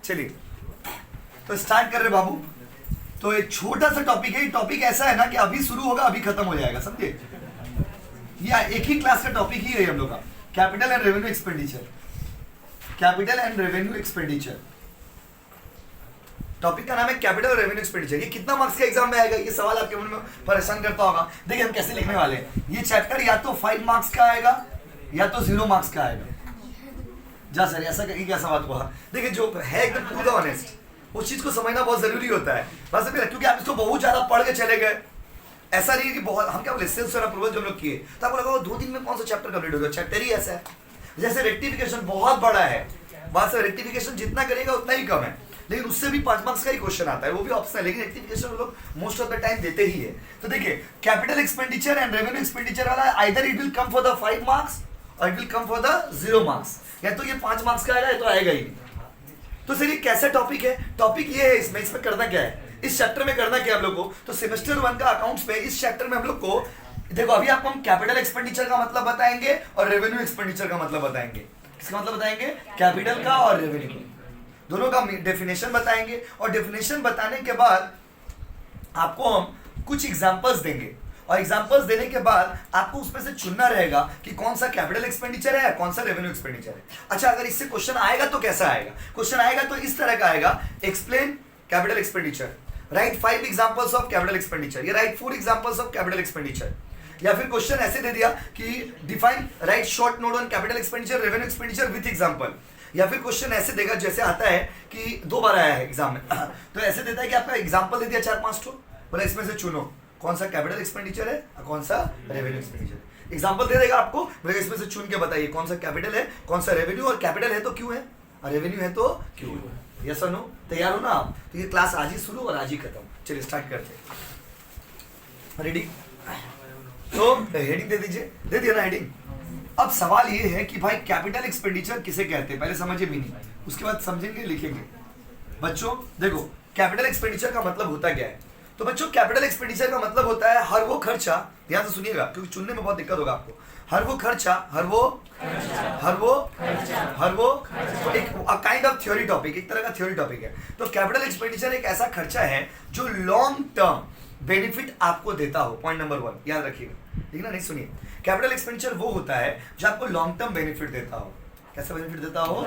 चलिए तो स्टार्ट कर रहे बाबू। तो एक छोटा सा टॉपिक है, टॉपिक ऐसा है ना कि अभी शुरू होगा अभी खत्म हो जाएगा, समझे? या एक ही क्लास का टॉपिक ही है हम लोग का, capital and revenue expenditure. Capital and revenue expenditure topic का नाम है, कैपिटल रेवेन्यू एक्सपेंडिचर। ये कितना मार्क्स के एग्जाम में आएगा, ये सवाल आपके मन में परेशान करता होगा। देखिए हम कैसे लिखने वाले हैं, ये चैप्टर या तो 5 मार्क्स का आएगा या तो 0 मार्क्स का आएगा। जा सर ऐसा कैसा बात हुआ? देखिए जो है एकदम टू द ऑनेस्ट, उस चीज को समझना बहुत जरूरी होता है बस, क्योंकि आप इसको बहुत ज्यादा पढ़ के चले गए, ऐसा नहीं है कि बहुत हम क्या बोले सेल्स और अप्रूवल जो लोग किए तो आपको लगा 2 दिन में कौन सा चैप्टर कंप्लीट होगा। चैप्टर ही ऐसा है। जैसे रेक्टिफिकेशन बहुत बड़ा है, बात से रेक्टिफिकेशन जितना करेगा उतना ही कम है, लेकिन उससे भी 5 मार्क्स का ही क्वेश्चन आता है, वो भी ऑप्शनल है, लेकिन रेक्टिफिकेशन लोग मोस्ट ऑफ द टाइम देते ही है। तो देखिए capital expenditure and revenue expenditure वाला either it will come for the 5 marks और it will come for the 0 marks, या तो ये 5 मार्क्स का आएगा या तो आएगा ही नहीं। तो सर ये कैसा टॉपिक है? टॉपिक ये है, इसमें करना क्या है, इस चैप्टर में करना क्या हम लोग को, तो सेमेस्टर 1 का अकाउंट्स पे इस चैप्टर में हम लोग को देखो, अभी आपको हम कैपिटल एक्सपेंडिचर का मतलब बताएंगे और रेवेन्यू एक्सपेंडिचर का मतलब बताएंगे। किसका मतलब बताएंगे? कैपिटल का और रेवेन्यू, दोनों का डेफिनेशन बताएंगे, और डेफिनेशन बताने के बाद आपको हम कुछ एग्जांपल्स देंगे, और एग्जांपल्स देने के बाद आपको उसमें से चुनना रहेगा कि कौन सा कैपिटल एक्सपेंडिचर है, कौन सा रेवेन्यू एक्सपेंडिचर है। अच्छा, अगर इससे क्वेश्चन आएगा तो कैसा आएगा? क्वेश्चन आएगा तो इस तरह का आएगा, explain capital expenditure, write 5 examples of capital expenditure, या write 4 examples of capital expenditure. या फिर क्वेश्चन ऐसे दे दिया कि define write short note on capital expenditure, revenue expenditure with example. या फिर क्वेश्चन ऐसे देगा जैसे आता है कि 2 बार आया है एग्जाम में तो ऐसे देता है कि आपका एग्जांपल दे दिया 4-5 ठो, बोला इसमें से चुनो कौन सा कैपिटल एक्सपेंडिचर है और कौन सा रेवेन्यू एक्सपेंडिचर। एग्जांपल दे देगा आपको, बोलेगा इसमें से चुन के बताइए कौन सा कैपिटल है, कौन सा रेवेन्यू, और कैपिटल है तो क्यों है और रेवेन्यू है तो क्यों है। यस और नो? तैयार हो ना आप? तो ये क्लास आज ही शुरू और आज ही खत्म। चलिए स्टार्ट करते हैं। रेडी? तो हेडिंग दे दीजिए, दे दिया ना हेडिंग। अब सवाल ये है कि भाई कैपिटल एक्सपेंडिचर किसे कहते हैं, पहले समझिए मीनिंग, उसके बाद समझेंगे लिखेंगे। बच्चों देखो कैपिटल एक्सपेंडिचर का मतलब होता क्या है, तो बच्चों कैपिटल एक्सपेंडिचर का मतलब होता है हर वो खर्चा, ध्यान से सुनिएगा क्योंकि चुनने में बहुत दिक्कत होगा आपको, हर वो खर्चा एक काइंड ऑफ थ्योरी टॉपिक, एक तरह का थ्योरी टॉपिक है। तो कैपिटल एक्सपेंडिचर एक ऐसा खर्चा है जो लॉन्ग टर्म बेनिफिट आपको देता हो। पॉइंट नंबर 1 याद रखिएगा, ठीक ना? नहीं सुनिए, कैपिटल एक्सपेंडिचर वो होता है जो आपको लॉन्ग टर्म बेनिफिट देता हो। कैसा बेनिफिट देता हो?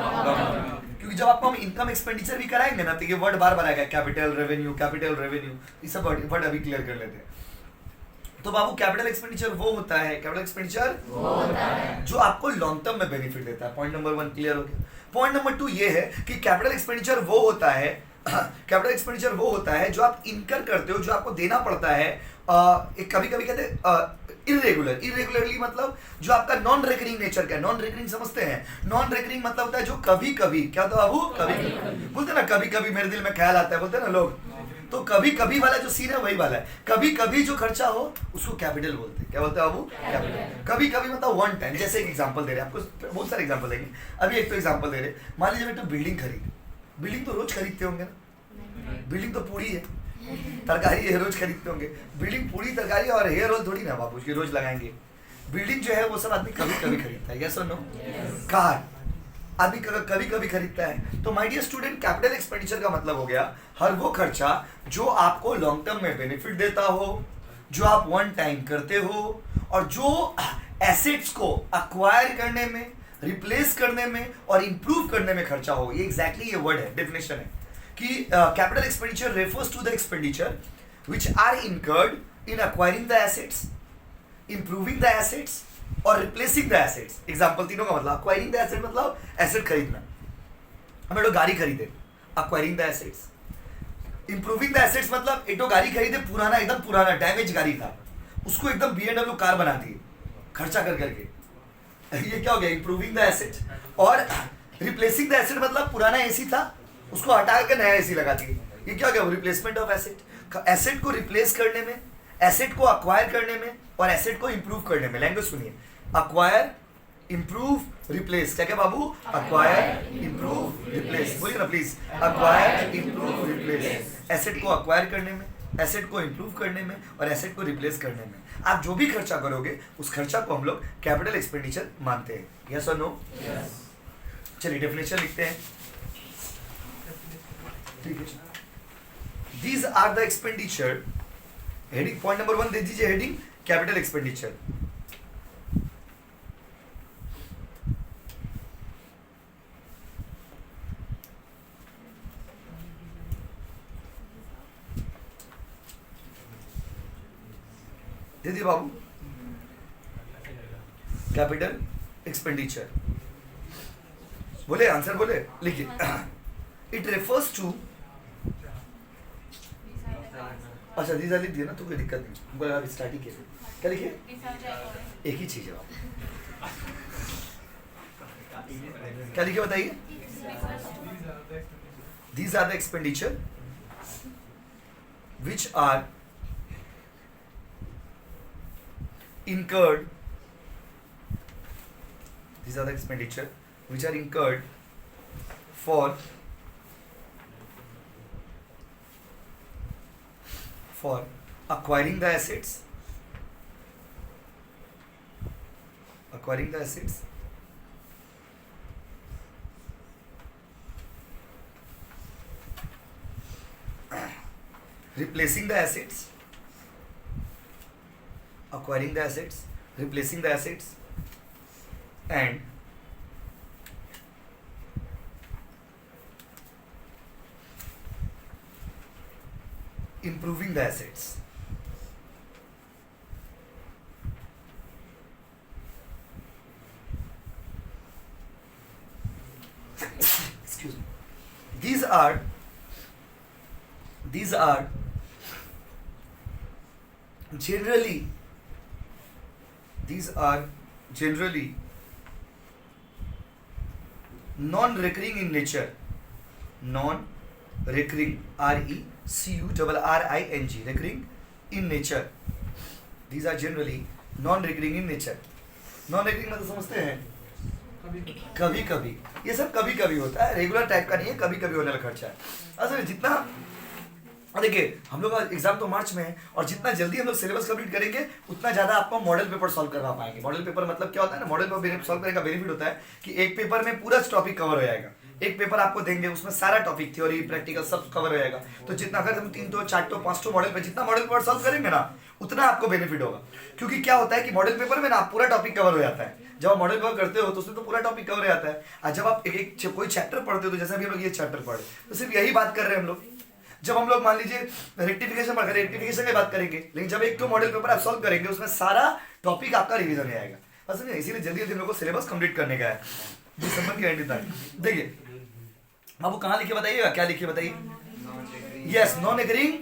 क्योंकि जब आपको हम इनकम एक्सपेंडिचर भी कराएंगे ना तो ये वर्ड बार बार आएगा, कैपिटल रेवेन्यू, ये सब वर्ड अभी क्लियर कर लेते हैं। तो बाबू कैपिटल एक्सपेंडिचर वो होता है, कैपिटल एक्सपेंडिचर वो होता है जो आपको लॉन्ग टर्म में बेनिफिट देता है। पॉइंट नंबर 1 क्लियर हो गया। पॉइंट नंबर 2 ये है कि कैपिटल एक्सपेंडिचर वो होता है कैपिटल एक्सपेंडिचर वो होता है जो आप इनकर करते हो, जो आपको देना पड़ता है कभी कभी कहते हैं इरेगुलरली, मतलब जो आपका नॉन रिकरिंग नेचर का है। नॉन रिकरिंग समझते हैं? नॉन रिकरिंग मतलब होता है जो कभी कभी, क्या होता है बाबू? कभी कभी बोलते हैं ना, कभी कभी मेरे दिल में ख्याल आता है, बोलते हैं ना लोग, तो कभी कभी वाला जो सीन है वही वाला है। कभी कभी जो खर्चा हो उसको कैपिटल बोलते हैं। क्या बोलते हैं बाबू? कैपिटल। कभी कभी मतलब 1 टाइम। जैसे एक एग्जांपल दे रहे हैं आपको, बहुत सारे एग्जांपल देंगे, अभी एक तो एग्जांपल दे रहे, मान लीजिए मैं तो बिल्डिंग खरीद, बिल्डिंग तो रोज खरीदते होंगे ना, बिल्डिंग तो पूरी है, तरकारी है रोज खरीदते होंगे, बिल्डिंग पूरी तरकारी और हेयर ऑयल थोड़ी ना बाबू उसकी रोज लगाएंगे। बिल्डिंग जो है वो सब आदमी कभी कभी खरीदता है। यस और नो? कार आदमी कभी कभी खरीदता है। तो my dear student, capital expenditure का मतलब हो गया हर वो खर्चा जो आपको लॉन्ग टर्म में बेनिफिट देता हो, जो आप 1 टाइम करते हो, और जो एसेट्स को अक्वायर करने में, रिप्लेस करने में और इंप्रूव करने में खर्चा हो। ये एग्जैक्टली ये वर्ड है, डेफिनेशन है कि capital expenditure refers to the expenditure which are incurred in acquiring the assets, improving the assets और रिप्लेसिंग द एसेट्स। एग्जांपल तीनों का मतलब, एक्वायरिंग द एसेट मतलब एसेट खरीदना, हम लोग गाड़ी खरीदे, acquiring the assets. Improving the assets मतलब एक तो गाड़ी खरीदे पुराना, एकदम पुराना डैमेज गाड़ी था, उसको एकदम BMW कार बना दी खर्चा कर करके, ये क्या हो गया? Improving the asset. और रिप्लेसिंग द एसेट मतलब पुराना एसी था, उसको हटा के नया एसी लगा दिए, ये क्या हो गया? Replacement of asset. एसेट को रिप्लेस करने में, एसेट को अक्वायर करने में और एसेट को इंप्रूव करने में। लैंग्वेज सुनिए, अक्वायर, इंप्रूव, रिप्लेस। क्या क्या बाबू? Acquire, improve, replace. बोलिए ना please, acquire, improve, replace. Asset को अक्वायर करने में, एसेट को इंप्रूव करने में और एसेट को रिप्लेस करने में आप जो भी खर्चा करोगे उस खर्चा को हम लोग कैपिटल एक्सपेंडिचर मानते हैं। यस और नो? चलिए डेफिनेशन लिखते हैं। ठीक है, these are the expenditure, heading point number 1 दे दीजिए, हेडिंग कैपिटल एक्सपेंडिचर। दे दिए बाबू, कैपिटल एक्सपेंडिचर, बोले आंसर बोले, लिखिए। इट रेफर्स टू, अच्छा दीजा लिख दिए ना, तो कोई दिक्कत नहीं, बोला अभी स्टार्ट ही किया, क्या लिखिए, एक ही चीज है, क्या लिखिए बताइए। These are the expenditure which are incurred, these are the expenditure which are incurred for acquiring the assets, replacing the assets, acquiring the assets, replacing the assets, and improving the assets. Excuse me. These are generally non-recurring in nature, non-recurring, RECURRING, recurring in nature. These are generally non-recurring in nature. Non-recurring मतलब समझते हैं, कभी कभी, ये सब कभी कभी होता है, रेगुलर टाइप का नहीं है, कभी कभी होने वाला खर्चा है। असल में जितना, देखिए हम लोग का एग्जाम तो मार्च में है, और जितना जल्दी हम लोग सिलेबस कंप्लीट करेंगे उतना ज्यादा आपको मॉडल पेपर सॉल्व करवा पाएंगे। मॉडल पेपर मतलब क्या होता है ना, मॉडल पेपर सॉल्व करने का बेनिफिट होता है कि एक पेपर में पूरा टॉपिक कवर हो जाएगा। एक पेपर आपको देंगे, उसमें सारा टॉपिक, थ्योरी, प्रैक्टिकल सब कवर हो जाएगा। तो जितना, अगर हम 3 4 5 मॉडल पे जितना मॉडल पेपर सॉल्व करेंगे ना, उतना आपको बेनिफिट होगा। क्योंकि क्या होता है कि मॉडल पेपर में ना पूरा टॉपिक कवर हो जाता है। जब आप मॉडल पेपर करते हो तो उसमें तो पूरा टॉपिक कवर हो जाता है। और जब आप एक कोई चैप्टर पढ़ते हो, तो जैसे भी हम लोग ये चैप्टर पढ़े, तो सिर्फ यही बात कर रहे हैं हम लोग। जब हम लोग मान लीजिए रेक्टिफिकेशन पढ़ रहे, रेक्टिफिकेशन की बात करेंगे, लेकिन जब एक तो मॉडल पेपर आप सॉल्व करेंगे, उसमें सारा टॉपिक आपका रिवीजन में आएगा। बस नहीं, इसीलिए जल्दी जल्दी हम लोग को सिलेबस कंप्लीट करने का है दिसंबर के एंड तक। देखिए बाबू कहाँ लिखे बताइएगा, क्या लिखे बताइए। Yes, non recurring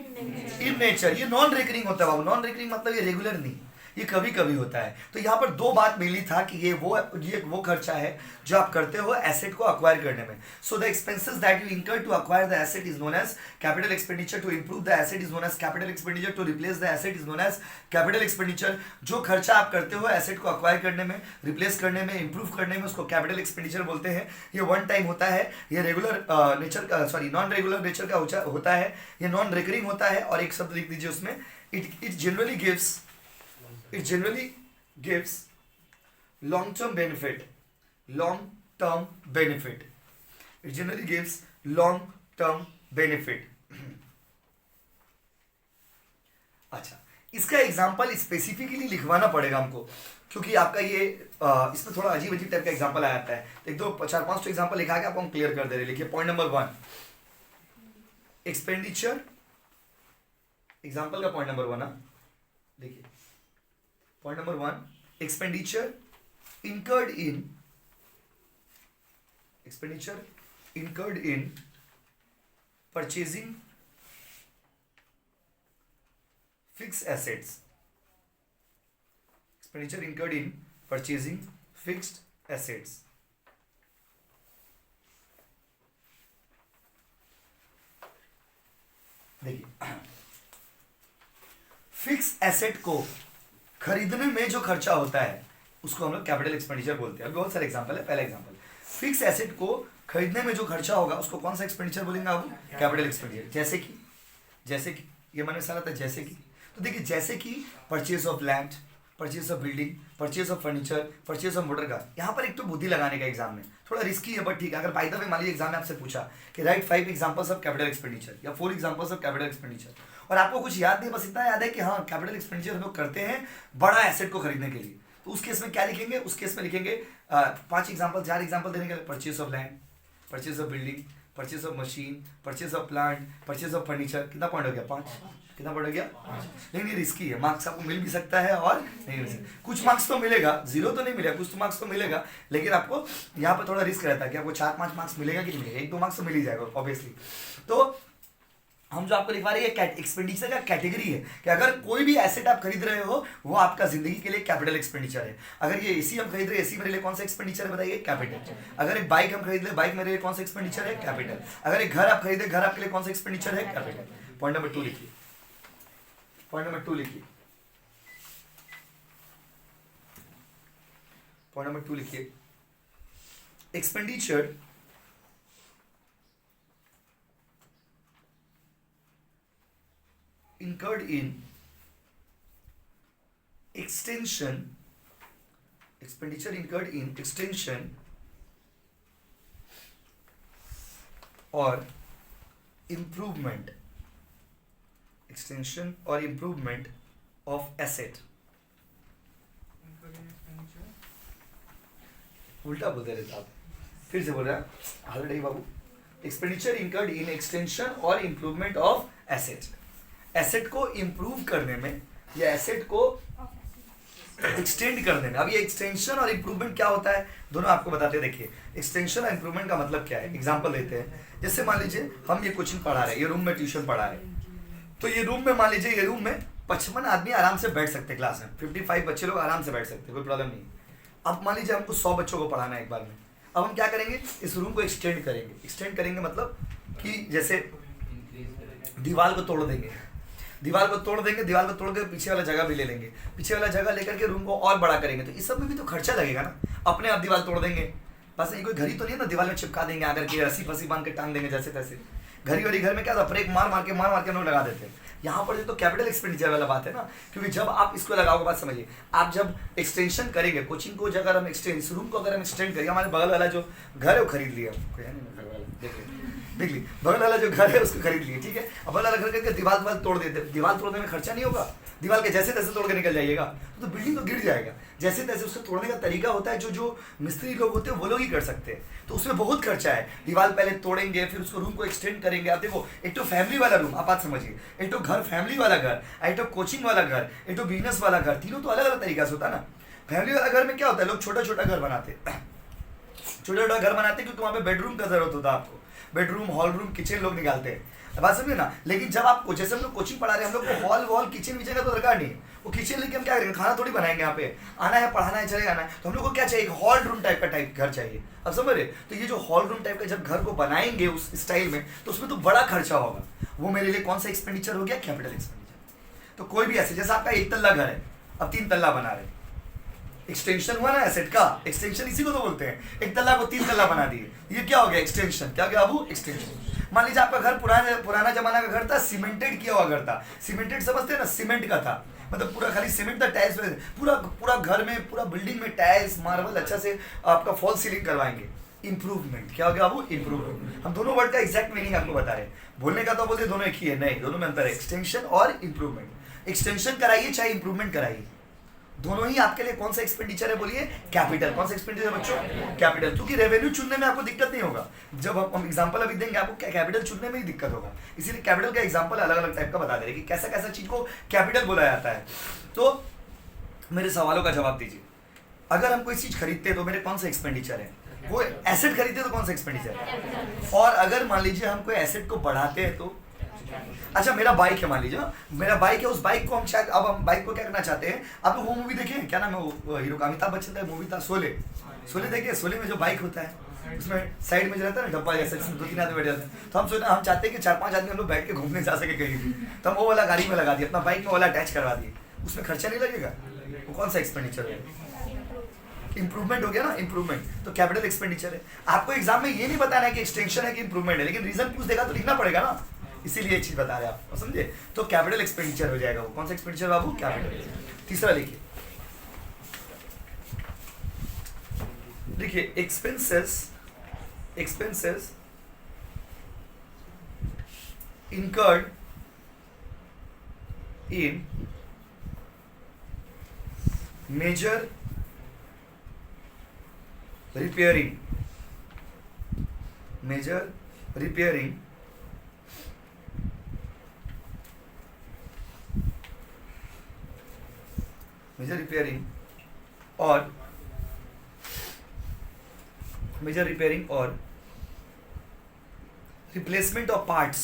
in nature, ये नॉन रिकरिंग होता है बाबू। नॉन रिकरिंग मतलब ये रेगुलर नहीं, ये कभी कभी होता है। तो यहाँ पर 2 बात मिली था कि ये वो खर्चा है जो आप करते हो एसेट को अक्वायर करने में। So the expenses that you incur to acquire the asset is known as capital expenditure, to improve the asset is known as capital expenditure, to replace the asset is known as capital expenditure. जो खर्चा आप करते हो asset को acquire करने में, replace करने में, इंप्रूव करने में, उसको कैपिटल एक्सपेंडिचर बोलते हैं। ये वन टाइम होता है, ये रेगुलर नेचर का, सॉरी नॉन रेगुलर नेचर का होता है, ये नॉन रिकरिंग होता है। और एक शब्द लिख दीजिए उसमें, it generally gives long-term benefit. It generally gives long-term benefit. अच्छा, इसका एग्जाम्पल स्पेसिफिकली लिखवाना पड़ेगा हमको, क्योंकि आपका ये इसमें थोड़ा अजीब टाइप का एग्जाम्पल आ जाता है। एक दो 4-5 एग्जाम्पल लिखा के आपको हम क्लियर कर दे रहे। लिखिए पॉइंट नंबर 1, एक्सपेंडिचर, एग्जाम्पल का पॉइंट नंबर 1 ना, देखिए point number 1, expenditure incurred in purchasing fixed assets. Expenditure incurred in purchasing fixed assets. देखिए फिक्स एसेट को खरीदने में जो खर्चा होता है उसको हम लोग कैपिटल एक्सपेंडिचर बोलते हैं। अभी बहुत सारे एग्जांपल है। पहला एग्जांपल, फिक्स एसेट को खरीदने में जो खर्चा होगा उसको कौन सा एक्सपेंडिचर बोलेंगे आप? Capital expenditure. जैसे कि ये मैंने सारा था, जैसे कि, तो देखिए जैसे कि purchase of land, purchase of building, purchase of furniture, purchase of motor car. यहाँ पर एक तो बुद्धि लगाने का एग्जाम में थोड़ा रिस्की है, बट ठीक है। अगर बाय द वे मान लीजिए एग्जाम में आपसे पूछा कि right 5 examples of capital expenditure या 4 एग्जांपल्स ऑफ कैपिटल एक्सपेंडिचर, और आपको कुछ याद नहीं, बस इतना याद है कि हाँ कैपिटल एक्सपेंडिचर हम लोग करते हैं बड़ा एसेट को खरीदने के लिए, तो उस केस में क्या लिखेंगे? उस केस में लिखेंगे 5 एग्जाम्पल 4 एग्जाम्पल देने के लिए, purchase of land, purchase of building, purchase of machine, purchase of plant, purchase of furniture. कितना पॉइंट हो गया? 5। कितना पॉइंट हो गया? लेकिन ये रिस्की है, मार्क्स आपको मिल भी सकता है और नहीं मिल सकता। कुछ मार्क्स तो मिलेगा, 0 तो नहीं मिलेगा, कुछ तो मार्क्स तो मिलेगा, लेकिन आपको यहाँ पर थोड़ा रिस्क रहता है कि आपको 4-5 मार्क्स मिलेगा कि नहीं मिलेगा, 1-2 मार्क्स तो मिल ही जाएगा ऑब्वियसली। तो हम जो आपको लिखवा रहे हैं एक्सपेंडिचर का कैटेगरी है कि अगर कोई भी एसेट आप खरीद रहे हो वो आपका जिंदगी के लिए कैपिटल एक्सपेंडिचर है। अगर ये एसी हम खरीद रहे हैं, एसी मेरे लिए कौन सा एक्सपेंडिचर है बताइए? कैपिटल। अगर एक बाइक हम खरीद रहे, बाइक मेरे लिए कौन सा एक्सपेंडिचर है? कैपिटल। अगर एक घर आप खरीदे, घर आपके लिए कौन सा एक्सपेंडिचर है? कैपिटल। पॉइंट नंबर 2 लिखिए, पॉइंट नंबर 2 लिखिए, पॉइंट नंबर 2 लिखिए। Expenditure incurred in extension, expenditure incurred in extension or improvement, extension or improvement of asset। उल्टा बोल रहे थे आप, फिर से बोल रहे हैं ऑलरेडी बाबू। एक्सपेंडिचर इंकर्ड इन एक्सटेंशन और इंप्रूवमेंट ऑफ एसेट। एसेट को इंप्रूव करने में या एसेट को एक्सटेंड करने में। अब ये एक्सटेंशन और इंप्रूवमेंट क्या होता है दोनों आपको बताते हैं। देखिए एक्सटेंशन और इंप्रूवमेंट का मतलब क्या है, एग्जांपल देते हैं। जैसे मान लीजिए हम ये कोचिंग पढ़ा रहे हैं, ये रूम में ट्यूशन पढ़ा रहे हैं, तो ये रूम में मान लीजिए ये रूम में 55 आदमी आराम से बैठ सकते हैं, क्लास में 55 बच्चे लोग आराम से बैठ सकते हैं, कोई प्रॉब्लम नहीं। अब मान लीजिए हमको 100 बच्चों को पढ़ाना है एक बार में। अब हम क्या करेंगे? इस रूम को एक्सटेंड करेंगे। एक्सटेंड करेंगे मतलब कि जैसे दीवार को तोड़ देंगे, दीवार को तोड़ देंगे, दीवार को तोड़ के पीछे वाला जगह भी ले लेंगे, पीछे वाला जगह लेकर के रूम को और बड़ा करेंगे। तो इस सब में भी तो खर्चा लगेगा ना। अपने आप दीवार तोड़ देंगे, बस ये कोई घड़ी तो नहीं है ना दीवार में चिपका देंगे आकर के, रस्सी फसी बांध के टांग देंगे जैसे तैसे। घड़ी वाली घर में क्या था, ब्रेक मार मार के हम लोग लगा देते हैं। यहाँ पर जो तो कैपिटल एक्सपेंडिचर वाला बात है ना, क्योंकि जब आप इसको लगाओगे, बात समझिए, आप जब एक्सटेंशन करेंगे कोचिंग को, अगर हम एक्सटेंड इस रूम को अगर हम एक्सटेंड करेंगे, हमारे बगल वाला जो घर है वो खरीद लिया, देख ली बगल वाला जो घर है उसको खरीद लिए, ठीक है। अब बगल वाला घर करके दीवार तोड़ देते, दीवार तोड़ने में खर्चा नहीं होगा, दीवार के जैसे तैसे तोड़ के निकल जाइएगा तो बिल्डिंग तो गिर जाएगा। जैसे तैसे उसको तोड़ने का तरीका होता है, जो मिस्त्री लोग होते हैं वो लोग ही कर सकते हैं, तो उसमें बहुत खर्चा है। दीवार पहले तोड़ेंगे, फिर उसको रूम को एक्सटेंड करेंगे। आप देखो, एक तो फैमिली वाला रूम, आप बात समझिए, एक तो घर फैमिली वाला घर, एक तो कोचिंग वाला घर, एक तो बिजनेस वाला घर, तीनों तो अलग अलग तरीका से होता है ना। फैमिली वाला घर में क्या होता है, लोग छोटा छोटा घर बनाते, छोटा छोटा घर बनाते क्योंकि वहाँ पे बेडरूम का जरूरत होता है आपको, बेडरूम, हॉल रूम, किचन लोग निकालते हैं, बात समझे ना। लेकिन जब आपको, जैसे हम लोग कोचिंग पढ़ा रहे हैं, हम लोग को हॉल वॉल किचन विचन का तो दरकार नहीं है। वो किचन लेके हम क्या करेंगे, खाना थोड़ी बनाएंगे, यहाँ पे आना है, पढ़ाना है, चले आना है। तो हम लोग को क्या चाहिए, हॉल रूम टाइप का घर चाहिए। अब समझ रहे, तो ये जो हॉल रूम टाइप का जब घर को बनाएंगे उस स्टाइल में, तो उसमें तो बड़ा खर्चा होगा। वो मेरे लिए कौन सा एक्सपेंडिचर हो गया, कैपिटल एक्सपेंडिचर। तो कोई भी ऐसे, जैसे आपका 1 तल्ला घर है, अब 3 तल्ला बना रहे, एक्सटेंशन हुआ ना एसेट का, एक्सटेंशन इसी को तो बोलते हैं। 1 तल्ला को 3 तल्ला बना दिए, ये क्या हो गया, एक्सटेंशन। क्या गया बाबू, एक्सटेंशन। मान लीजिए आपका घर पुराना जमाना का घर था, सीमेंटेड किया हुआ घर था। सीमेंटेड समझते हैं ना, सीमेंट का था, मतलब पूरा खाली सीमेंट था, टाइल्स में पूरा घर में, पूरा बिल्डिंग में टाइल्स मार्बल अच्छा से आपका फॉल सीलिंग करवाएंगे। इंप्रूवमेंट क्या हो गया बाबू, इंप्रूवमेंट। हम दोनों वर्ड का एग्जैक्ट मीनिंग आपको बता रहे हैं, बोलने का तो बोलते दोनों एक ही है, नहीं, दोनों में अंतर है, एक्सटेंशन और इंप्रूवमेंट। एक्सटेंशन कराइए चाहे इंप्रूवमेंट कराइए, दोनों ही आपके लिए कौन सा एक्सपेंडिचर है बोलिए, कैपिटल। कौन सा एक्सपेंडिचर है बच्चों, कैपिटल। क्योंकि रेवेन्यू चुनने में आपको दिक्कत नहीं होगा, जब हम एग्जांपल अभी देंगे आपको कैपिटल चुनने में ही दिक्कत होगा, इसीलिए कैपिटल का एग्जांपल अलग अलग टाइप का बता दे रहे कि कैसा कैसा चीज को कैपिटल बोला जाता है। तो मेरे सवालों का जवाब दीजिए, अगर हम कोई चीज खरीदते हैं तो मेरे कौन सा एक्सपेंडिचर है, वो एसेट खरीदते तो कौन सा एक्सपेंडिचर है, और अगर मान लीजिए हम कोई एसेट को बढ़ाते हैं तो, अच्छा मेरा बाइक है, मान लीजिए मेरा बाइक है, उस बाइक को हम शायद, अब हम बाइक को क्या करना चाहते हैं, आप लोग वो मूवी देखे, क्या नाम है वो हीरो का, अमिताभ बच्चन का मूवी था शोले। शोले देखिए, शोले में जो बाइक होता है उसमें साइड में जो रहता है ना डब्बा जैसा, जिसमें 2-3 आदमी बैठ जाते हैं, तो हम चाहते हैं कि 4-5 आदमी हम लोग बैठ के घूमने जा सके कहीं भी, तो हम वो वाला गाड़ी में लगा दिए, अपना बाइक में वाला अटैच करवा दिए, उसमें खर्चा नहीं लगेगा। वो कौन सा एक्सपेंडिचर है, इंप्रूवमेंट हो गया ना, इंप्रूवमेंट। तो कैपिटल एक्सपेंडिचर है। आपको एग्जाम में ये नहीं बताना है कि एक्सटेंशन है कि इंप्रूवमेंट है, लेकिन रीजन पूछ देगा तो लिखना पड़ेगा ना, इसीलिए चीज बता रहे हैं आप, समझे। तो कैपिटल एक्सपेंडिचर हो जाएगा वो। कौन सा एक्सपेंडिचर बाबू, कैपिटल। तीसरा लिखिए, देखिए expenses incurred in major repairing और replacement of parts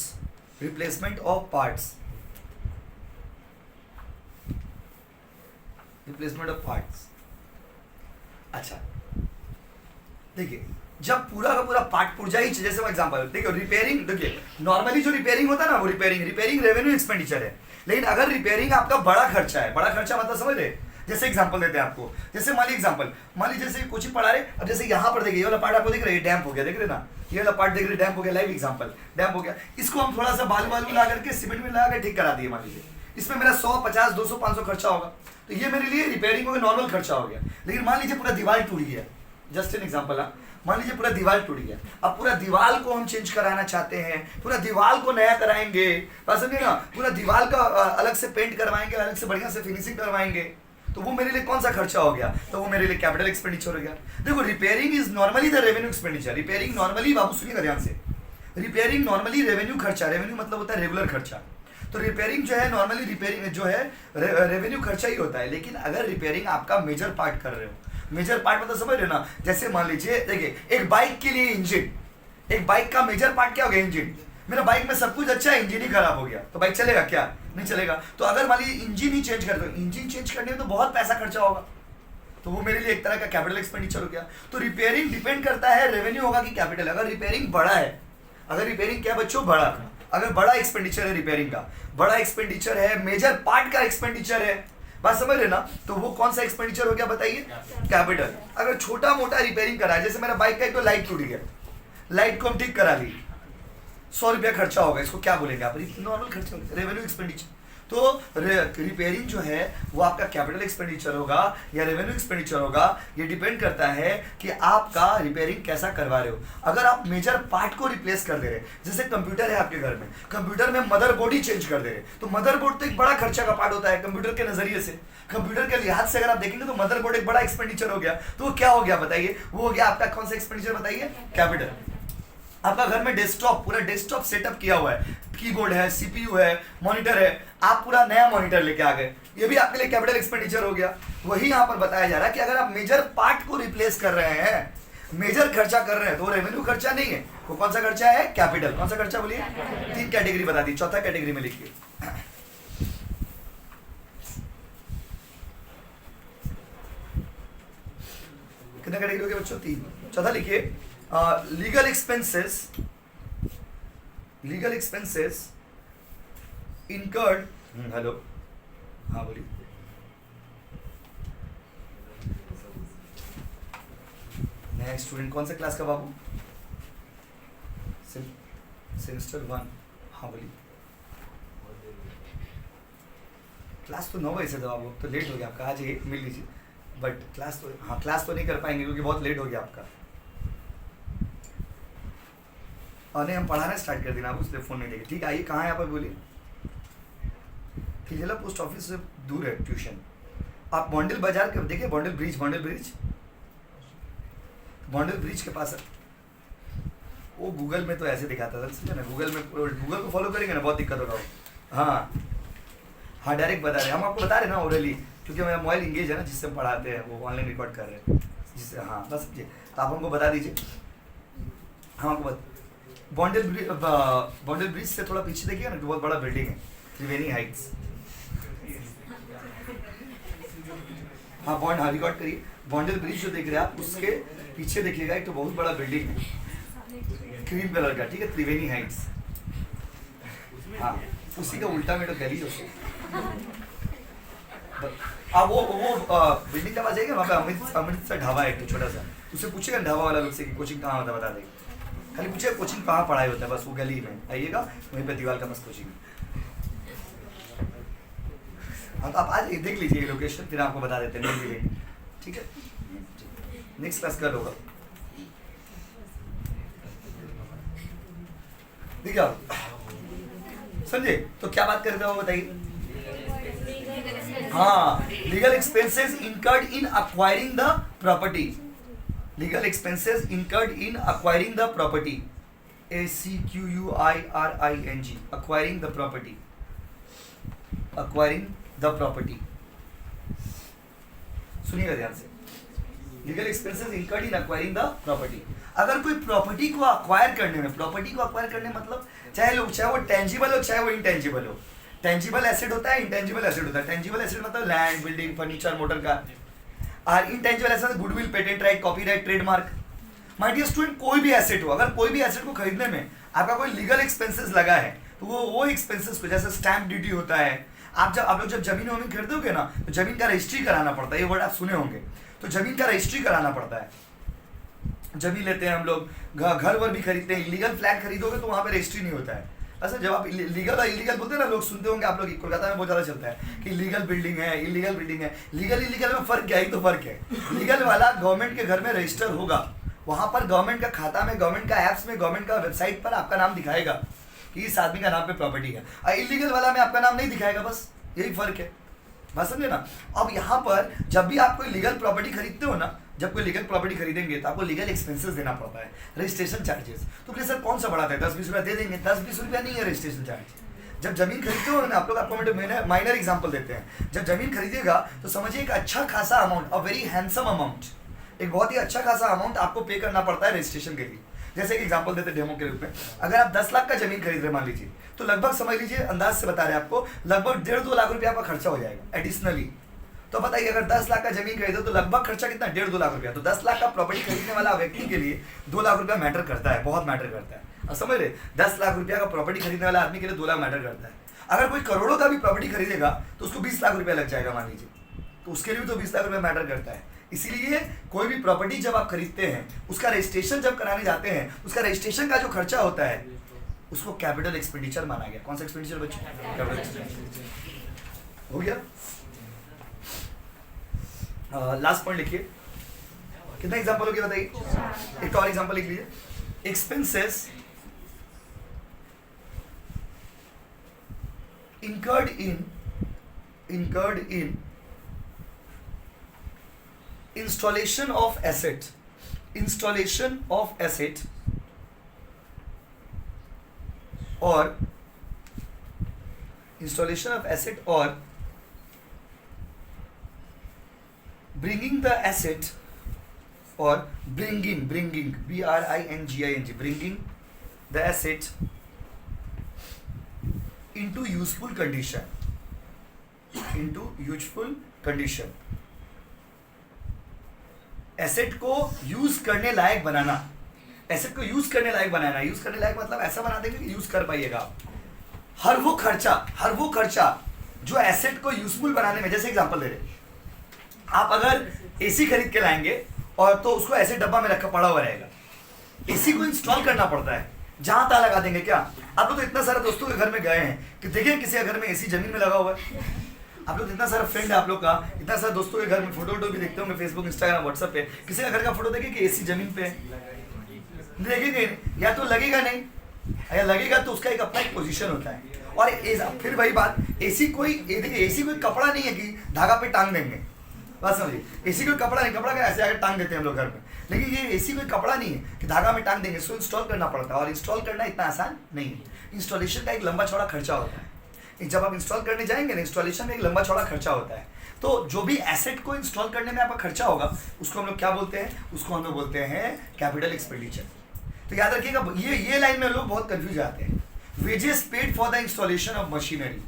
अच्छा देखिए जब पूरा का पूरा पार्ट पुर्जा ही, जैसे एग्जांपल देखिए रिपेयरिंग, देखिए नॉर्मली जो रिपेयरिंग होता है ना वो रिपेयरिंग रेवेन्यू एक्सपेंडिचर है, लेकिन अगर रिपेयरिंग आपका बड़ा खर्चा है, बड़ा खर्चा मतलब समझ रहे, जैसे एग्जांपल देते हैं आपको, जैसे मान लीजिए जैसे कोचिंग पढ़ा रहे, अब जैसे यहाँ पर देखिए ये वाला पार्ट आपको दिख रहा है, डैम्प हो गया, देख रहे ना, ये वाला पार्ट देख रहे डैम्प हो गया, लाइव एग्जांपल डैम्प हो गया, इसको हम थोड़ा सा बालू ला करके सीमेंट में लगा कर ठीक करा दिए, मान लीजिए इसमें मेरा 100, 50, 200, 500 खर्चा होगा, तो ये मेरे लिए रिपेयरिंग का नॉर्मल खर्चा हो गया। लेकिन मान लीजिए पूरा दीवार टूट गया, जस्ट एन एग्जांपल, मान लीजिए पूरा दीवार टूट गया, अब पूरा दीवार को हम चेंज कराना चाहते हैं, पूरा दीवार को नया कराएंगे, बात समझिए ना, पूरा दीवार का अलग से पेंट करवाएंगे, अलग से बढ़िया से फिनिशिंग करवाएंगे, तो वो मेरे लिए कौन सा खर्चा हो गया, तो वो मेरे लिए कैपिटल एक्सपेंडिचर हो गया। देखो repairing is normally the revenue expenditure, repairing normally, बाबू सुनिएगा ध्यान से, रिपेयरिंग नॉर्मली रेवेन्यू खर्चा, रेवेन्यू मतलब होता है रेगुलर खर्चा, तो रिपेयरिंग जो है नॉर्मली रिपेयरिंग जो है रेवेन्यू खर्चा ही होता है। लेकिन अगर रिपेयरिंग आपका मेजर पार्ट कर रहे हो, मेजर पार्ट मतलब समझ रहे हो ना, जैसे मान लीजिए देखिए एक बाइक के लिए इंजन, एक बाइक का मेजर पार्ट क्या हो गया, इंजन, मेरा बाइक में सब कुछ अच्छा है, इंजन ही खराब हो गया, तो बाइक चलेगा क्या, नहीं चलेगा। तो अगर मान लीजिए इंजन ही चेंज कर दो, इंजन चेंज करने में तो बहुत पैसा खर्चा होगा, तो वो मेरे लिए एक तरह का कैपिटल एक्सपेंडिचर हो गया। तो रिपेयरिंग डिपेंड करता है रेवेन्यू होगा कि कैपिटल। अगर रिपेयरिंग बड़ा है, अगर रिपेयरिंग क्या बच्चों बड़ा, अगर बड़ा एक्सपेंडिचर है, रिपेयरिंग का बड़ा एक्सपेंडिचर है, मेजर पार्ट का एक्सपेंडिचर है, बात समझ रहे ना, तो वो कौन सा एक्सपेंडिचर हो गया बताइए, कैपिटल। अगर छोटा मोटा रिपेयरिंग करा है, जैसे मेरा बाइक का एक तो लाइट टूट गया, लाइट को हम ठीक करा ली, 100 रुपया खर्चा होगा, इसको क्या बोलेंगे आप, नॉर्मल खर्चा होगा, रेवेन्यू एक्सपेंडिचर। तो रिपेयरिंग जो है वो आपका कैपिटल एक्सपेंडिचर होगा या रेवेन्यू एक्सपेंडिचर होगा, ये डिपेंड करता है कि आपका रिपेयरिंग कैसा करवा रहे हो। अगर आप मेजर पार्ट को रिप्लेस कर दे रहे, जैसे कंप्यूटर है आपके घर में, कंप्यूटर में मदरबोर्ड ही चेंज कर दे रहे, तो मदरबोर्ड तो एक बड़ा खर्चा का पार्ट होता है कंप्यूटर के नजरिए से, कंप्यूटर के लिहाज से अगर आप देखेंगे तो मदरबोर्ड एक बड़ा एक्सपेंडिचर हो गया, तो वो क्या हो गया बताइए, वो हो गया आपका कौन सा एक्सपेंडिचर बताइए, कैपिटल। आपका घर में डेस्कटॉप, पूरा डेस्कटॉप सेटअप किया हुआ है, कीबोर्ड है, सीपीयू है, मॉनिटर है, आप पूरा नया मॉनिटर लेके आ गए, ये भी आपके लिए कैपिटल एक्सपेंडिचर हो गया। वही यहाँ पर बताया जा रहा है कि अगर आप मेजर पार्ट को रिप्लेस कर रहे हैं, मेजर खर्चा कर रहे हैं, तो वो रेवेन्यू खर्चा नहीं है, वो कौन सा खर्चा है, कैपिटल। कौन सा खर्चा बोलिए, 3 कैटेगरी बता दी, चौथा कैटेगरी में लिखिए। कितना कैटेगरी हो गया बच्चों, 3। चौथा लिखिए, लीगल एक्सपेंसेस incurred, हेलो, हाँ बोलिए, नया स्टूडेंट कौन सा क्लास का बाबू, सेमेस्टर 1, हाँ बोलिए। क्लास तो 9 बजे से था बाबू, तो लेट हो गया आपका, आज एक मिल लीजिए, बट क्लास तो, हाँ क्लास तो नहीं कर पाएंगे क्योंकि बहुत लेट हो गया आपका, और नहीं हम पढ़ाना स्टार्ट कर देना, आप उसलिए फ़ोन नहीं देंगे, ठीक है। आइए, कहाँ है आप, बोलिए। खिलजिला पोस्ट ऑफिस से दूर है ट्यूशन, आप बॉन्डल बाजार के देखिए, बॉन्डल ब्रिज के पास है। वो गूगल में तो ऐसे दिखाता था, समझे ना, गूगल को फॉलो करेंगे ना बहुत दिक्कत होगा। हाँ डायरेक्ट बता रहे, हम आपको बता रहे ना ओरली, क्योंकि मेरा मोबाइल इंगेज है ना, जिससे हम पढ़ाते हैं, वो ऑनलाइन रिकॉर्ड कर रहे हैं, जिससे हाँ बस समझिए, तो आप हमको बता दीजिए। हाँ आपको बॉन्डल ब्रिज से थोड़ा पीछे देखिए ना, बहुत बड़ा बिल्डिंग है, त्रिवेणी हाइट्स। हाँ रिकॉर्ड करिए, बॉन्डल ब्रिज जो देख रहे हैं आप, उसके पीछे देखिएगा एक तो बहुत बड़ा बिल्डिंग है, क्रीम कलर का, ठीक है, त्रिवेणी हाइट्स। हाँ उसी का उल्टा में तो गली है। आप वो बिल्डिंग के पास जाएंगे, वहाँ पे अमृतसर ढाबा है छोटा सा, उससे पूछेगा ढाबा वाला लोग से कि कोचिंग कहाँ होता है, बता देंगे। खाली पूछे कोचिंग कहाँ पढ़ाई होता है, बस वो गली में आइएगा, वहीं पे दीवार का मस्त कोचिंग। हाँ तो आप आज देख लीजिए लोकेशन, फिर आपको बता देते हैं, ठीक है। नेक्स्ट क्लास कल होगा। ठीक है, समझे? तो क्या बात कर रहे थे वो बताइए। हाँ, legal expenses incurred in acquiring the property. Legal expenses incurred in acquiring the property, ACQUIRING, acquiring the property, acquiring the property। सुनिएगा ध्यान से, legal expenses incurred in acquiring the property. अगर कोई प्रॉपर्टी को अक्वायर करने में, प्रॉपर्टी को acquire करने मतलब चाहे वो टेंजिबल हो चाहे वो इनटेंजिबल हो। टेंजिबल एसेट होता है, इनटेंजिबल एसेट होता है। टेंजिबल एसेट मतलब land, building, furniture, motor car. और intangible asset goodwill, patent right, copyright, trademark. My dear student, कोई भी एसेट हो, अगर कोई भी एसेट को खरीदने में आपका कोई लीगल एक्सपेंसेस लगा है तो वो एक्सपेंसेस को, जैसे स्टैंप ड्यूटी होता है, आप लोग जब जमीन वमीन खरीदोगे ना तो जमीन का रजिस्ट्री कराना पड़ता है। ये वर्ड आप सुने होंगे। तो जमीन का रजिस्ट्री कराना पड़ता है। जमीन लेते हैं हम लोग, घर वर भी खरीदते हैं। इलीगल फ्लैट खरीदोगे तो वहाँ पे रजिस्ट्री नहीं होता है। अच्छा, जब आप लीगल और इलीगल बोलते हैं ना, लोग सुनते होंगे, आप लोग कोलकाता में बहुत ज़्यादा चलता है कि लीगल बिल्डिंग है, इलीगल बिल्डिंग है। लीगल इलीगल में फ़र्क क्या है? तो फ़र्क है, लीगल वाला गवर्नमेंट के घर में रजिस्टर होगा, वहाँ पर गवर्नमेंट का खाता में, गवर्नमेंट का ऐप्स में, गवर्नमेंट का वेबसाइट पर आपका नाम दिखाएगा कि इस आदमी का नाम पे प्रॉपर्टी है। और इलीगल वाला में आपका नाम नहीं दिखाएगा, बस यही फ़र्क है। बात समझे ना? अब यहाँ पर जब भी आप कोई लीगल प्रॉपर्टी खरीदते हो ना, जब कोई लीगल प्रॉपर्टी खरीदेंगे तो आपको लीगल एक्सपेंसेस देना पड़ता है, रजिस्ट्रेशन चार्जेस। तो फिर सर कौन सा बढ़ाता है? 10-20 रुपया दे देंगे। 10-20 रुपया नहीं है रजिस्ट्रेशन चार्ज। जब जमीन खरीदते हो ना, आप लोग, आपको माइनर एग्जांपल देते हैं। जब जमीन खरीदेगा तो समझिए एक अच्छा खासा amount, a very handsome amount, एक बहुत ही अच्छा खासा अमाउंट आपको पे करना पड़ता है रजिस्ट्रेशन के लिए। जैसे एक एग्जांपल देते हैं डेमो के रूप में, अगर आप 10 लाख का जमीन खरीद रहे मान लीजिए, तो लगभग समझ लीजिए, अंदाज से बता रहे हैं आपको, लगभग 1.5-2 लाख रुपया आपका खर्चा हो जाएगा एडिशनली। तो बताइए, अगर 10 लाख का जमीन खरीदो तो लगभग खर्चा कितना? 1.5-2 लाख रुपया। तो 10 लाख का प्रॉपर्टी खरीदने वाला व्यक्ति के लिए 2 लाख रुपया मैटर करता है, बहुत मैटर करता है। अब समझ रहे, 10 लाख रुपया का प्रॉपर्टी खरीदने वाला आदमी के लिए 2 लाख मैटर करता है। अगर कोई करोड़ों का भी प्रॉपर्टी खरीदेगा तो उसको 20 लाख रुपया लग जाएगा मान लीजिए, तो उसके लिए भी तो 20 लाख रुपया मैटर करता है। इसीलिए कोई भी प्रॉपर्टी जब आप खरीदते हैं, उसका रजिस्ट्रेशन जब कराने जाते हैं, उसका रजिस्ट्रेशन का जो खर्चा होता है उसको कैपिटल एक्सपेंडिचर माना गया। कौन सा एक्सपेंडिचर बच्चों? Capital expenditure. हो गया? लास्ट पॉइंट लिखिए। कितना एग्जांपल हो गया बताइए? एक और एग्जांपल लिख लीजिए। Expenses incurred in installation of asset or bringing the asset or bringing bringing the asset into useful condition, asset को यूज करने लायक बनाना। एसेट को यूज करने लायक बनाना, यूज करने लायक मतलब ऐसा बना देंगे कि यूज कर पाइएगा आप। हर वो खर्चा जो एसेट को यूजफुल बनाने में, जैसे एग्जांपल दे रहे, आप अगर एसी खरीद के लाएंगे और तो उसको ऐसे डब्बा में रखा पड़ा हुआ रहेगा, एसी को इंस्टॉल करना पड़ता है, जहां तक लगा देंगे क्या? आप लोग तो इतना सारा दोस्तों के घर में गए हैं कि देखिए किसी के घर में एसी जमीन में लगा हुआ है। आप लोग इतना सारा फ्रेंड है आप लोग का, इतना सारा दोस्तों के घर में फोटो भी देखते होंगे फेसबुक, इंस्टाग्राम, व्हाट्सएप पे। किसी का घर का फोटो देखे कि एसी जमीन पे देखेंगे, या तो लगेगा नहीं, या लगेगा तो उसका एक अपना एक पोजीशन होता है। और फिर वही बात, एसी कोई कपड़ा नहीं है कि धागा पे टांग देंगे। बात समझिए, एसी कोई कपड़ा नहीं, कपड़ा का ऐसे आगे टांग देते हैं हम लोग घर में, लेकिन ये एसी कोई कपड़ा नहीं है कि धागा में टांग देंगे। इसको इंस्टॉल करना पड़ता है, और इंस्टॉल करना इतना आसान नहीं है। इंस्टॉलेशन का एक लंबा चौड़ा खर्चा होता है। जब आप इंस्टॉल करने जाएंगे ना, इंस्टॉलेशन में एक लंबा चौड़ा खर्चा होता है। तो जो भी एसेट को इंस्टॉल करने में आपका खर्चा होगा उसको हम लोग क्या बोलते हैं? उसको हम लोग बोलते हैं कैपिटल एक्सपेंडिचर। तो याद रखिएगा, ये लाइन में लोग बहुत कंफ्यूज आते हैं। Wages paid for the installation of machinery.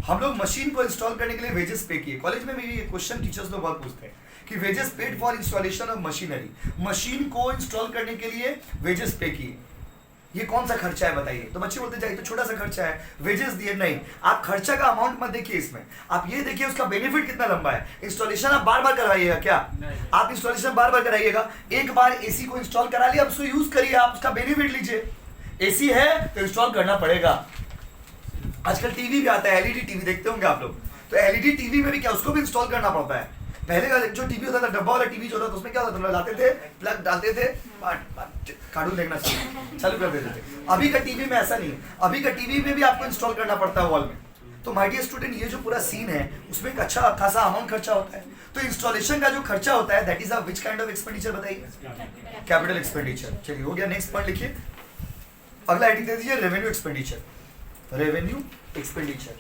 हम लोग मशीन को इंस्टॉल करने के लिए वेजेस पे किए। कॉलेज में भी ये क्वेश्चन टीचर्स लोग बहुत पूछते हैं कि wages paid for installation of machinery, machine को इंस्टॉल करने के लिए वेजेस पे किए, ये कौन सा खर्चा है बताइए? तो बच्चे बोलते जाइए तो छोटा सा खर्चा है, वेजेस दिए। नहीं, आप खर्चा का अमाउंट मत देखिए इसमें, आप ये देखिए उसका बेनिफिट कितना लंबा है। इंस्टॉलेशन आप बार बार करवाइएगा क्या? आप इंस्टॉलेशन बार बार कराइएगा। एक बार एसी को इंस्टॉल करा लिया, अब उसको यूज करिए, आप उसका बेनिफिट लीजिए। एसी है तो इंस्टॉल करना पड़ेगा। आजकल टीवी भी आता है, एलईडी टीवी देखते होंगे आप लोग, तो एलईडी टीवी में भी क्या उसको भी इंस्टॉल करना पड़ता है। पहले का जो टीवी होता था, डब्बा वाला टीवी जो होता था, उसमें क्या होता था, लाते थे, प्लग डालते थे, कार्टून देखना चालू कर देते थे। अभी का टीवी में ऐसा नहीं है, अभी का टीवी में भी आपको इंस्टॉल करना पड़ता है वॉल में। तो माय डियर स्टूडेंट, ये जो पूरा सीन है उसमें एक अच्छा खासा अमाउंट खर्चा होता है। तो इंस्टॉलेशन का जो खर्चा होता है, that is which kind of expenditure बताइए? Capital expenditure. चलिए हो गया, नेक्स्ट पॉइंट लिखिए। अगला हेडिंग दे दीजिए revenue expenditure. Revenue expenditure,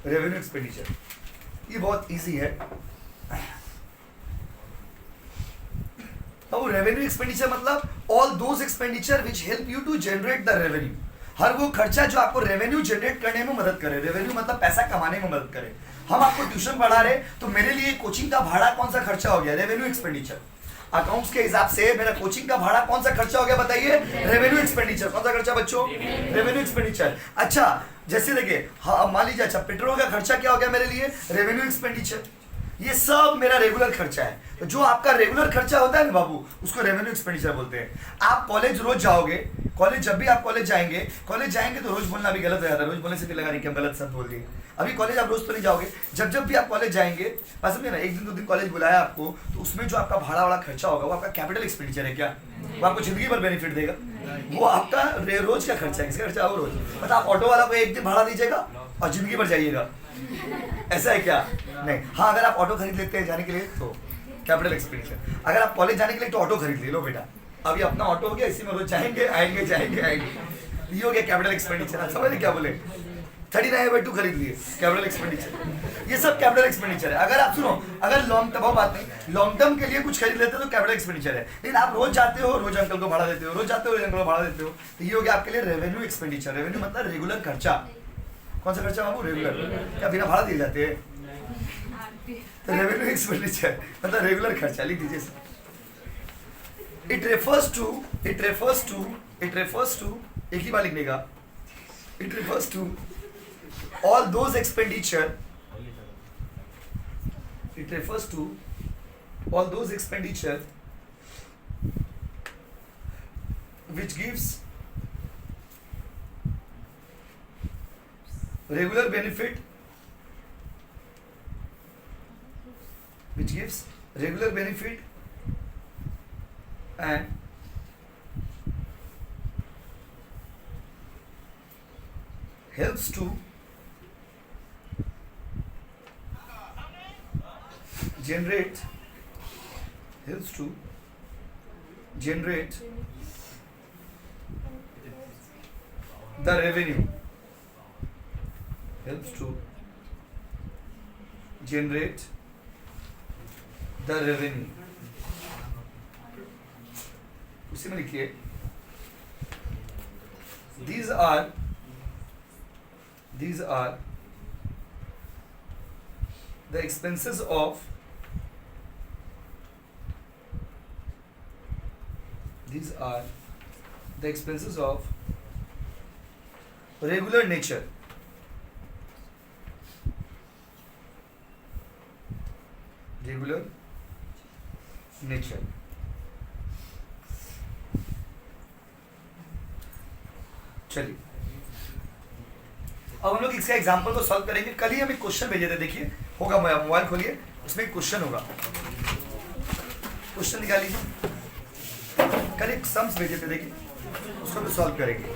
revenue expenditure, ये बहुत इजी है। अब रेवेन्यू एक्सपेंडिचर मतलब all those expenditure which help you to generate the revenue. हर वो खर्चा जो आपको रेवेन्यू जनरेट करने में मदद करे। रेवेन्यू मतलब पैसा कमाने में मदद करे। हम आपको ट्यूशन पढ़ा रहे, तो मेरे लिए कोचिंग का भाड़ा कौन सा खर्चा हो गया? Revenue expenditure. अकाउंट्स के हिसाब से मेरा कोचिंग का भाड़ा कौन सा खर्चा हो गया बताइए? Revenue expenditure. कौन सा खर्चा बच्चों? Revenue expenditure. अच्छा, जैसे देखिए, हाँ मान लीजिए, अच्छा पेट्रोल का खर्चा क्या हो गया मेरे लिए? Revenue expenditure. ये सब मेरा रेगुलर खर्चा है। तो जो आपका रेगुलर खर्चा होता है ना बाबू, उसको रेवेन्यू एक्सपेंडिचर बोलते हैं। आप कॉलेज रोज जाओगे, कॉलेज जब भी आप कॉलेज जाएंगे तो रोज बोलना भी गलत हो जाता है। रोज बोलने से भी लगा नहीं कि हम गलत शब्द बोल दिए। अभी कॉलेज आप रोज तो नहीं जाओगे, जब भी आप कॉलेज जाएंगे, बस समझे ना, एक दिन 2 दिन कॉलेज बुलाया आपको, तो उसमें जो आपका भाड़ा वाला खर्चा होगा वो आपका कैपिटल एक्सपेंडिचर है क्या? वो आपको जिंदगी भर बेनिफिट देगा। वो आपका रोज का खर्चा है। किसका खर्चा? वो रोज। मतलब आप ऑटो वाला को एक दिन भाड़ा दीजिएगा और जिंदगी भर जाइएगा, ऐसा है क्या? नहीं। हाँ, अगर आप ऑटो खरीद लेते हैं जाने के लिए तो कैपिटल एक्सपेंडिचर। अगर आप कॉलेज जाने के लिए तो ऑटो खरीद ले लो बेटा, अभी अपना ऑटो हो गया, इसी में रोज जाएंगे आएंगे जाएंगे आएंगे। ये हो गया कैपिटल एक्सपेंडिचर। आप समझ क्या बोले? 39/2 खरीद लिए, कैपिटल एक्सपेंडिचर। ये सब कैपिटल एक्सपेंडिचर है। अगर आप सुनो, अगर लॉन्ग टर्म, बात नहीं, लॉन्ग टर्म के लिए कुछ खरीद लेते हो तो कैपिटल एक्सपेंडिचर है। लेकिन आप रोज जाते हो, रोज अंकल को भाड़ा देते हो, रोज जाते हो, रोज अंकल को भाड़ा देते हो, तो ये हो गया आपके लिए रेवेन्यू एक्सपेंडिचर। रेवेन्यू मतलब रेगुलर खर्चा। कौन सा खर्चा बाबू? रेगुलर। क्या बिना भाड़ा दिए जाते हैं? तो रेवेन्यू एक्सपेंडिचर मतलब रेगुलर खर्चा। लिख दीजिए। इट रेफर्स टू, एक ही बार लिखने का, it refers to all those expenditure which gives regular benefit and helps to generate the revenue, helps to generate the revenue। उसी में लिखिए, these are the expenses of regular nature। चलिए, अब हम लोग इसका एग्जाम्पल को सॉल्व करेंगे। कल ही हम एक क्वेश्चन भेजे थे, देखिए होगा, मोबाइल खोलिए, उसमें एक क्वेश्चन होगा, क्वेश्चन निकालिए। कल एक सम्स भेजे थे, देखिए उसको भी सॉल्व करेंगे।